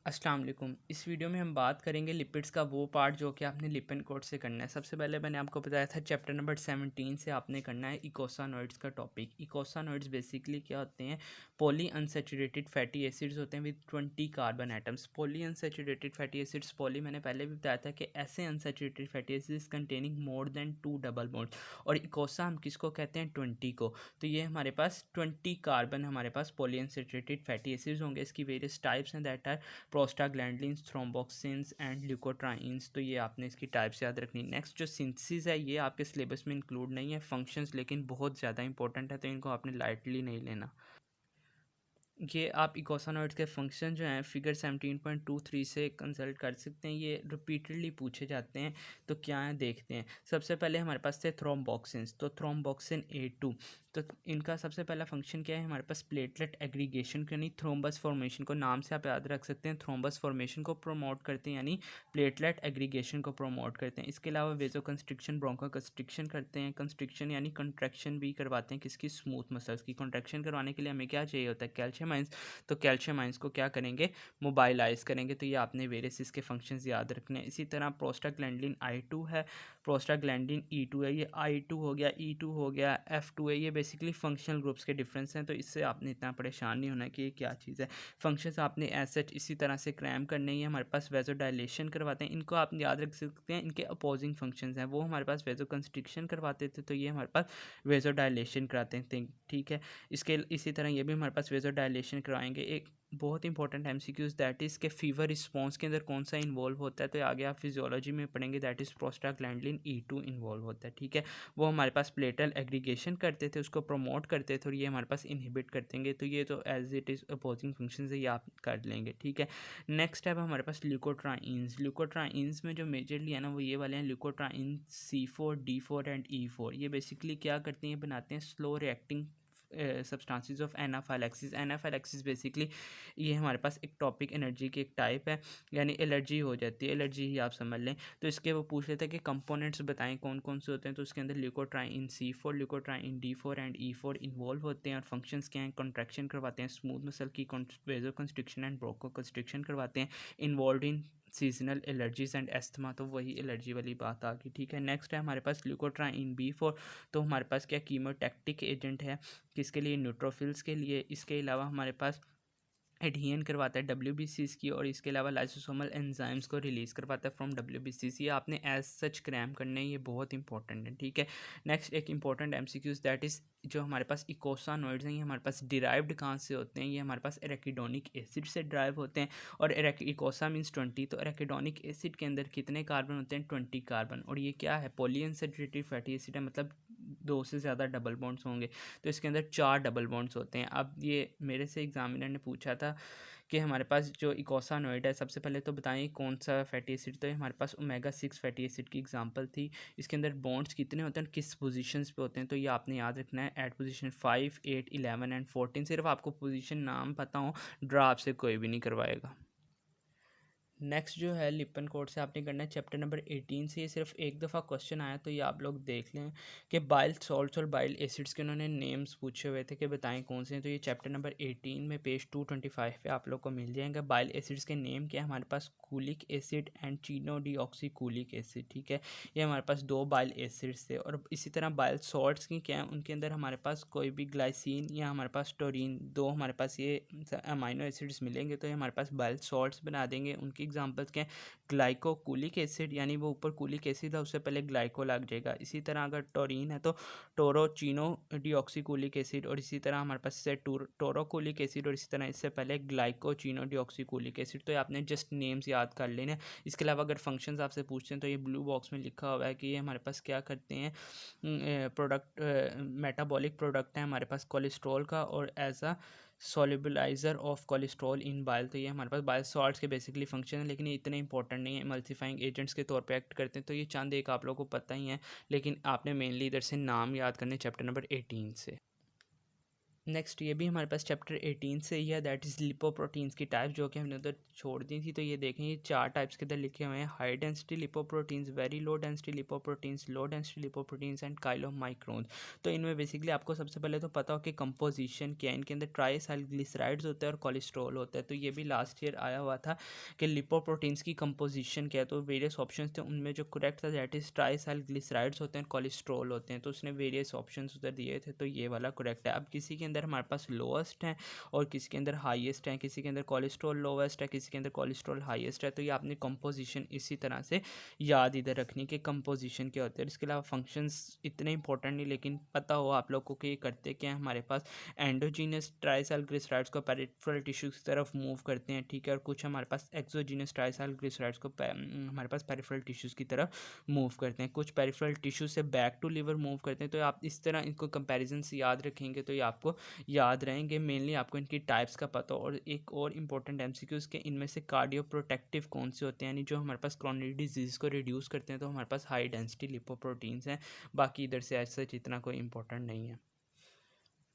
अस्सलाम वालेकुम। इस वीडियो में हम बात करेंगे लिपिड्स का वो पार्ट जो कि आपने लिपिड कोड से करना है। सबसे पहले मैंने आपको बताया था चैप्टर नंबर 17 से आपने करना है इकोसानोइड्स का टॉपिक। इकोसानोइड्स बेसिकली क्या होते हैं? पॉली अनसैचुरेटेड फैटी एसिड्स होते हैं with 20 carbon atoms. Poly unsaturated fatty acids, poly मैंने पहले भी बताया था कि ऐसे unsaturated fatty acids containing more than 2 double bonds. और इकोसा हम किसको कहते हैं? 20 को। तो ये हमारे पास 20 कार्बन हमारे पास पॉली अनसैचुरेटेड फैटी एसिड्स होंगे। इसकी वेरियस टाइप्स हैं that are prostaglandins, thromboxanes and leukotrienes. तो ये आपने इसकी टाइप्स याद रखनी। नेक्स्ट जो सिंथेसिस है ये आपके सिलेबस में इंक्लूड नहीं है। फंक्शंस लेकिन बहुत ज़्यादा इंपॉर्टेंट है, तो इनको आपने लाइटली नहीं लेना। ये आप इकोसानोइड्स के फंक्शन जो हैं फिगर 17.23 से कंसल्ट कर सकते हैं। ये रिपीटेडली पूछे जाते हैं, तो क्या है देखते हैं। सबसे पहले हमारे पास थे थ्रोम्बोक्सिन्स। तो थ्रोम्बोक्सिन A2, तो इनका सबसे पहला फंक्शन क्या है? हमारे पास प्लेटलेट एग्रीगेशन को यानी थ्रोम्बस फॉर्मेशन को, नाम से आप याद रख सकते हैं, थ्रोम्बस फॉर्मेशन को प्रमोट करते हैं यानी प्लेटलेट एग्रीगेशन को प्रमोट करते हैं। इसके अलावा वेजो कंस्ट्रिक्शन, ब्रोंको कंस्ट्रिक्शन करते हैं। कंस्ट्रिक्शन यानी कंट्रैक्शन भी करवाते हैं किसकी? स्मूथ मसल्स की। कंट्रैक्शन करवाने के लिए हमें क्या चाहिए होता है? Calcium ions. तो कैल्शियम आयंस को क्या करेंगे? मोबाइलाइज करेंगे। तो ये आपने वेरियस इसके फंक्शंस याद रखने हैं। इसी तरह प्रोस्टाग्लैंडिन I2 है, प्रोस्टाग्लैंडिन E2 है। ये I2 हो गया, E2 हो गया, F2 है। ये बेसिकली फंक्शनल ग्रुप्स के डिफरेंस हैं, तो इससे आपने इतना परेशान नहीं होना कि ये क्या चीज़ है। फंक्शंस आपने एसेट इसी तरह से क्रैम करने ही है। हमारे पास वेजोडाइलेशन करवाते हैं, इनको आप याद रख सकते हैं। इनके अपोजिंग फंक्शंस हैं। वो हमारे पास वेजो कंस्ट्रिक्शन करवाते थे, तो ये हमारे पास वेजोडाइलेशन कराते थे। ठीक है, इसके इसी तरह ये भी हमारे पास वेजोडाइलेशन करवाएंगे। एक बहुत इंपॉर्टेंट एमसीक्यूज दैट इज़ के फीवर रिस्पॉन्स के अंदर कौन सा इन्वॉल्व होता है? तो आगे आप फिजियोलॉजी में पढ़ेंगे, that is prostaglandin E2 involve होता है। ठीक है, वो हमारे पास प्लेटल एग्रीगेशन करते थे, उसको प्रमोट करते थे, और ये हमारे पास इनहिबिट करते हैं। तो ये तो as it is opposing function है, ये आप कर लेंगे। ठीक है, नेक्स्ट है हमारे पास ल्यूकोट्राइन्स। ल्यूकोट्राइन्स में जो मेजरली है ना वो ये वाले हैं, leukotriene C4, D4 and E4। ये बेसिकली क्या करते हैं? बनाते हैं slow reacting substances of anaphylaxis. Anaphylaxis basically ये हमारे पास एक टॉपिक एनर्जी की एक टाइप है, यानी एलर्जी हो जाती है, एलर्जी ही आप समझ लें। तो इसके वो पूछ लेते हैं कि कंपोनेंट्स बताएं कौन कौन से होते हैं। तो उसके अंदर leukotriene C4, leukotriene D4 and E4 involve होते हैं। और फंक्शंस क्या हैं? कॉन्ट्रैक्शन करवाते हैं स्मूथ मसल की, वेजो कंस्ट्रिक्शन एंड ब्रोंको कंस्ट्रिक्शन करवाते हैं। Involve in seasonal allergies and asthma, तो वही एलर्जी वाली बात आ गई। ठीक है, नेक्स्ट है हमारे पास ल्यूकोट्राइन B4। तो हमारे पास क्या कीमोटैक्टिक एजेंट है, किसके लिए? न्यूट्रोफिल्स के लिए। इसके अलावा हमारे पास एडहियन करवाता है WBCs की, और इसके अलावा लाइसोसोमल एंजाइम्स को रिलीज़ करवाता है फ्रॉम WBCs। ये आपने एज सच क्रैम करने हैं, ये बहुत इंपॉर्टेंट है। ठीक है, नेक्स्ट एक इंपॉर्टेंट एमसीक्यूज दैट इज़ जो हमारे पास इकोसानोइड्स हैं, ये हमारे पास डिराइव्ड कहाँ से होते हैं? ये हमारे पास एराकिडोनिक एसिड से ड्राइव होते हैं। और इकोसा मीन्स 20, तो एराकिडोनिक एसिड के अंदर कितने कार्बन होते हैं? 20 कार्बन। और ये क्या है? पॉलीअनसैचुरेटेड फैटी एसिड है, मतलब 2 से ज़्यादा डबल बॉन्ड्स होंगे। तो इसके अंदर 4 डबल बॉन्ड्स होते हैं। अब ये मेरे से एग्जामिनर ने पूछा था कि हमारे पास जो इकोसानोइड है, सबसे पहले तो बताएं कौन सा फैटी एसिड? तो हमारे पास ओमेगा 6 फैटी एसिड की एग्जांपल थी। इसके अंदर बॉन्ड्स कितने होते हैं, किस पोजीशंस पे होते हैं? तो ये आपने याद रखना है, एट पोजीशन 5, 8, 11 एंड 14। सिर्फ आपको पोजीशन नाम पता हो, ड्रा आपसे कोई भी नहीं करवाएगा। नेक्स्ट जो है लिपन कोड से आपने करना है चैप्टर नंबर 18 से। ये सिर्फ एक दफ़ा क्वेश्चन आया, तो ये आप लोग देख लें कि बाइल सॉल्ट्स और बाइल एसिड्स के उन्होंने नेम्स पूछे हुए थे कि बताएं कौन से हैं। तो ये चैप्टर नंबर 18 में पेज 225 पे आप लोग को मिल जाएगा। बाइल एसिड्स के नेम क्या है? हमारे पास कूलिक एसिड एंड चीनो डीऑक्सी कूलिक एसिड। ठीक है, ये हमारे पास 2 बाइल एसिड्स थे। और इसी तरह बाइल सॉल्ट्स की क्या है? उनके अंदर हमारे पास कोई भी ग्लाइसिन या हमारे पास टोरिन, 2 हमारे पास ये अमाइनो एसिड्स मिलेंगे, तो ये हमारे पास बाइल सॉल्ट्स बना देंगे। उनकी एग्जांपल्स क्या हैं? ग्लाइकोकुलिक एसिड, यानी वो ऊपर कुलिक एसिड है उससे पहले ग्लाइको लग जाएगा। इसी तरह अगर टोरिन है तो टोरोचिनो डिऑक्सीकुलिक एसिड, और इसी तरह हमारे पास से टोरोकुलिक एसिड, और इसी तरह इससे पहले ग्लाइकोचिनो डिऑक्सीकुलिक एसिड। तो ये आपने जस्ट नेम्स याद कर लेने। इसके अलावा अगर फंक्शंस आपसे पूछते हैं तो ये ब्लू बॉक्स में लिखा हुआ है कि ये हमारे पास क्या करते हैं? प्रोडक्ट, मेटाबॉलिक प्रोडक्ट है हमारे पास कोलेस्ट्रॉल का, और as a solubilizer of cholesterol in bile. तो ये हमारे पास बाइल सॉल्ट्स के बेसिकली फंक्शन है, लेकिन ये इतने इंपॉर्टेंट नहीं है, एमल्सिफाइंग एजेंट्स के तौर पे एक्ट करते हैं। तो ये चंद एक आप लोगों को पता ही है, लेकिन आपने मेनली इधर से नाम याद करने चैप्टर नंबर 18 से। नेक्स्ट ये भी हमारे पास चैप्टर 18 से ही है, दैट इज़ लिपोप्रोटीन्स की टाइप, जो कि हमने उधर छोड़ दी थी। तो ये देखें, ये 4 टाइप्स के इधर लिखे हुए हैं: high density lipoproteins, very low density lipoproteins, low density lipoproteins and chylomicrons. तो इनमें बेसिकली आपको सबसे पहले तो पता हो कि कंपोजिशन क्या है। इनके अंदर ट्राइसाइक्लिसराइड्स होते हैं और कोलेस्ट्रॉल होता है। तो ये भी लास्ट ईयर आया हुआ था कि लिपोप्रोटीन्स की कंपोजिशन क्या है। तो वेरियस ऑप्शन थे, उनमें जो करेक्ट था दैट इज़ ट्राइसाइक्लिसराइड्स होते हैं, कोलेस्ट्रॉल होते हैं। तो उसने वेरियस ऑप्शन उधर दिए थे, तो ये वाला करेक्ट है। अब किसी के अंदर हमारे पास लोएस्ट है और किसी के अंदर हाईएस्ट है, किसी के अंदर कोलेस्ट्रॉल लोएस्ट है, किसी के अंदर कोलेस्ट्रॉल हाईएस्ट है। तो ये आपने कंपोजिशन इसी तरह से याद इधर रखनी कि कंपोजिशन क्या होते हैं। इसके अलावा फंक्शंस इतने इंपॉर्टेंट नहीं, लेकिन पता हो आप लोगों को कि ये करते क्या है। हमारे पास एंडोजीनस ट्राइसाइक्लिसराइड्स को पेरिफेरल टिश्यूज की तरफ मूव करते हैं, ठीक है, और कुछ हमारे पास एक्सोजीनस ट्राइसाइक्लिसराइड्स को हमारे पास पेरिफेरल टिश्यूज की तरफ मूव करते हैं। कुछ पेरिफेरल टिश्यू से बैक टू लिवर मूव करते हैं। तो आप इस तरह इनको कंपैरिजन से याद रखेंगे तो ये आपको याद रहेंगे। मेनली आपको इनकी टाइप्स का पता हो। और एक और इंपॉर्टेंट एमसीक्यूज के इनमें से कार्डियो प्रोटेक्टिव कौन से होते हैं, यानी जो हमारे पास क्रोनिक डिजीज़ को रिड्यूस करते हैं। तो हमारे पास हाई डेंसिटी लिपोप्रोटीन्स हैं। बाकी इधर से ऐसा इतना कोई इंपॉर्टेंट नहीं है।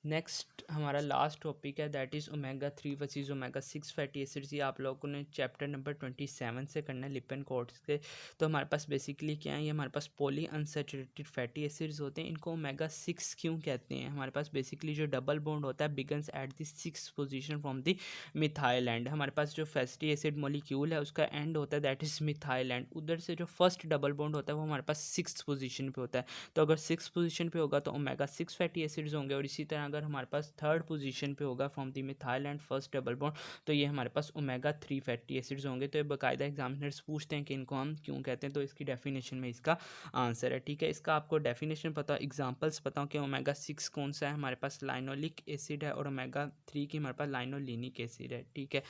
नेक्स्ट हमारा लास्ट टॉपिक है, that is omega 3 versus omega 6 fatty acids. ये आप लोगों ने चैप्टर नंबर 27 से करना है, लिपिड कोड्स के। तो हमारे पास बेसिकली क्या है, ये हमारे पास पॉली अनसैचुरेटेड फैटी एसिड्स होते हैं। इनको ओमेगा 6 क्यों कहते हैं? हमारे पास बेसिकली जो डबल बॉन्ड होता है begins at the 6th position from the methyl and. हमारे पास जो फैटी एसिड मॉलिक्यूल है उसका एंड होता है दैट इज़ मिथाइल एंड। उधर से जो फर्स्ट डबल बॉन्ड होता है वो हमारे पास 6th पोजीशन पे होता है। तो अगर 6th पोजीशन पे होगा तो ओमेगा 6 फैटी एसिड्स होंगे। और इसी तरह अगर हमारे पास 3rd पोजीशन पे होगा from the methyl and first double bond, तो ये हमारे पास ओमेगा 3 फैटी एसिड्स होंगे। तो ये बाकायदा एग्जामिनर्स पूछते हैं कि इनको हम क्यों कहते हैं। तो इसकी डेफिनेशन में इसका आंसर है, ठीक है। इसका आपको डेफिनेशन पता, एग्जाम्पल्स पता हो कि ओमेगा 6 कौन सा है। हमारे पास लाइनोलिक एसिड है और ओमेगा 3 की हमारे पास लाइनोलिनिक एसिड है, ठीक है।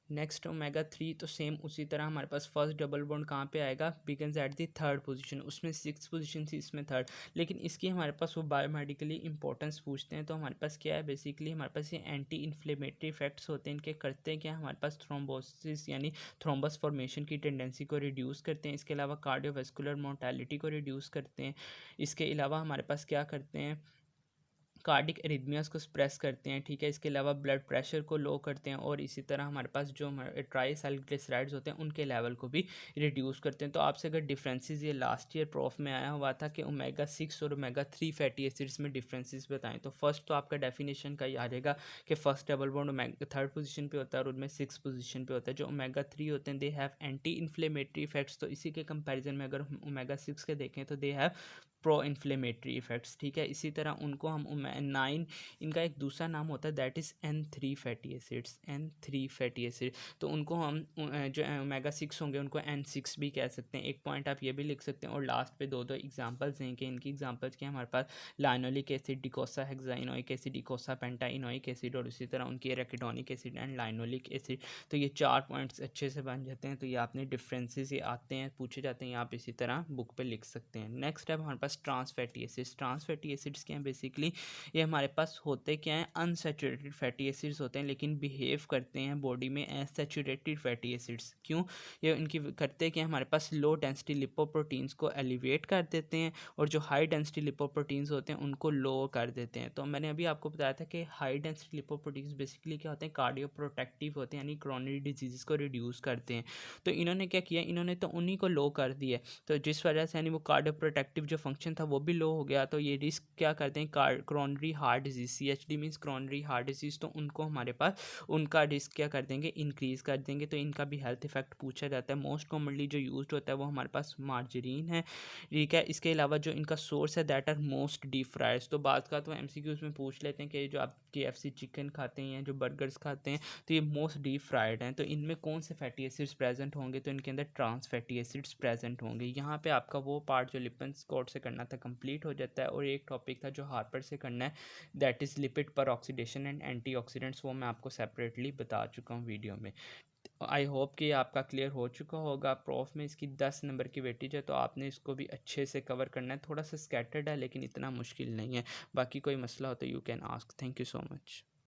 नेक्स्ट ओमेगा 3 तो सेम उसी तरह हमारे पास फर्स्ट डबल बॉन्ड कहाँ पे आएगा, begins at the 3rd position. उसमें 6th पोजीशन थी, इसमें 3rd। लेकिन इसकी हमारे पास वो बायोमेडिकली इंपॉर्टेंस पूछते हैं। तो हमारे पास क्या है, बेसिकली हमारे पास ये एंटी इन्फ्लेमेटरी इफेक्ट्स होते हैं। इनके करते हैं क्या, हमारे पास थ्रोम्बोसिस यानी थ्रोम्बस फॉर्मेशन की टेंडेंसी को रिड्यूस करते हैं। इसके अलावा कार्डियोवास्कुलर मोर्टेलिटी को रिड्यूस करते हैं। इसके अलावा हमारे पास क्या करते हैं, कार्डिक एरिथमियास को स्प्रेस करते हैं, ठीक है। इसके अलावा ब्लड प्रेशर को लो करते हैं। और इसी तरह हमारे पास जो हमारे ट्राइसाइक्लिसराइड्स होते हैं उनके लेवल को भी रिड्यूस करते हैं। तो आपसे अगर डिफरेंसेस ये लास्ट ईयर प्रोफ में आया हुआ था कि ओमेगा 6 और ओमेगा 3 फैटी एसिड्स में डिफरेंसेस बताएं, तो फर्स्ट तो आपका डेफिनेशन का ही आ जाएगा कि first double bond omega 3rd position पे होता है और उनमें 6th पोजीशन पे होता है। जो ओमेगा 3 होते हैं they have anti inflammatory effects. तो इसी के कंपेरिजन में अगर हम ओमेगा 6 के देखें तो they have pro inflammatory effects, ठीक है। इसी तरह उनको हम 9, इनका एक दूसरा नाम होता है that is N3 fatty acids, N3 fatty acid. तो उनको हम जो ओमेगा 6 होंगे उनको N6 भी कह सकते हैं। एक पॉइंट आप ये भी लिख सकते हैं। और लास्ट पे दो एग्जांपल्स हैं कि इनकी एग्जांपल्स क्या, हमारे पास लाइनोलिक एसिड, डिकोसा हेक्साइनोइक एसिड, डिकोसा पेंटाइनोइक एसिड, और इसी तरह उनकी arachidonic acid and linoleic acid. तो ये 4 पॉइंट्स अच्छे से बन जाते हैं। तो ये आपने डिफरेंसेस ये आते हैं, पूछे जाते हैं, आप इसी तरह बुक पे लिख सकते हैं। नेक्स्ट है हमारे पास trans fatty acids. Trans fatty acids क्या हैं, बेसिकली ये हमारे पास होते क्या हैं, अनसैचुरेटेड फैटी एसिड्स होते हैं, लेकिन बिहेव करते हैं बॉडी में एज सैचुरेटेड फैटी एसिड्स। क्यों, ये इनकी करते क्या, हमारे पास लो डेंसिटी लिपोप्रोटीन्स को एलिवेट कर देते हैं और जो हाई डेंसिटी लिपोप्रोटीन्स होते हैं उनको लो कर देते हैं। तो मैंने अभी आपको बताया था कि हाई डेंसिटी लिपोप्रोटीन्स बेसिकली क्या होते हैं, कार्डियो प्रोटेक्टिव होते हैं, यानी क्रोनिक डिजीज़ को रिड्यूस करते हैं। तो इन्होंने क्या किया, इन्होंने तो उन्हीं को लो कर दिया। तो जिस वजह से यानी वो कार्डियो प्रोटेक्टिव जो फंक्शन था वो भी लो हो गया। तो ये रिस्क क्या करते हैं, coronary heart disease, CHD means coronary heart disease. तो उनको हमारे पास उनका रिस्क क्या कर देंगे, इंक्रीज़ कर देंगे। तो इनका भी हेल्थ इफेक्ट पूछा जाता है। मोस्ट कॉमनली जो यूज होता है वो हमारे पास मार्जरीन है, ठीक है। इसके अलावा जो इनका सोर्स है that are most deep fries. तो बात का तो MCQs में पूछ लेते हैं कि जो आप KFC चिकन खाते हैं, जो बर्गर्स खाते हैं, तो ये मोस्ट डीप फ्राइड हैं। तो इनमें कौन से फैटी एसिड्स प्रेजेंट होंगे, तो इनके अंदर ट्रांस फैटी एसिड्स प्रेजेंट होंगे। यहाँ पे आपका वो पार्ट जो लिपिड कोड से करना था कंप्लीट हो जाता है। और एक टॉपिक था जो हार्पर से करना है, दैट इज़ लिपिड पर ऑक्सीडेशन एंड एंटीऑक्सीडेंट्स। वो मैं आपको सेपरेटली बता चुका हूँ वीडियो में। आई होप कि आपका क्लियर हो चुका होगा। प्रोफ में इसकी 10 नंबर की वेटेज है, तो आपने इसको भी अच्छे से कवर करना है। थोड़ा सा स्कैटर्ड है लेकिन इतना मुश्किल नहीं है। बाकी कोई मसला हो तो you can ask. Thank you so much.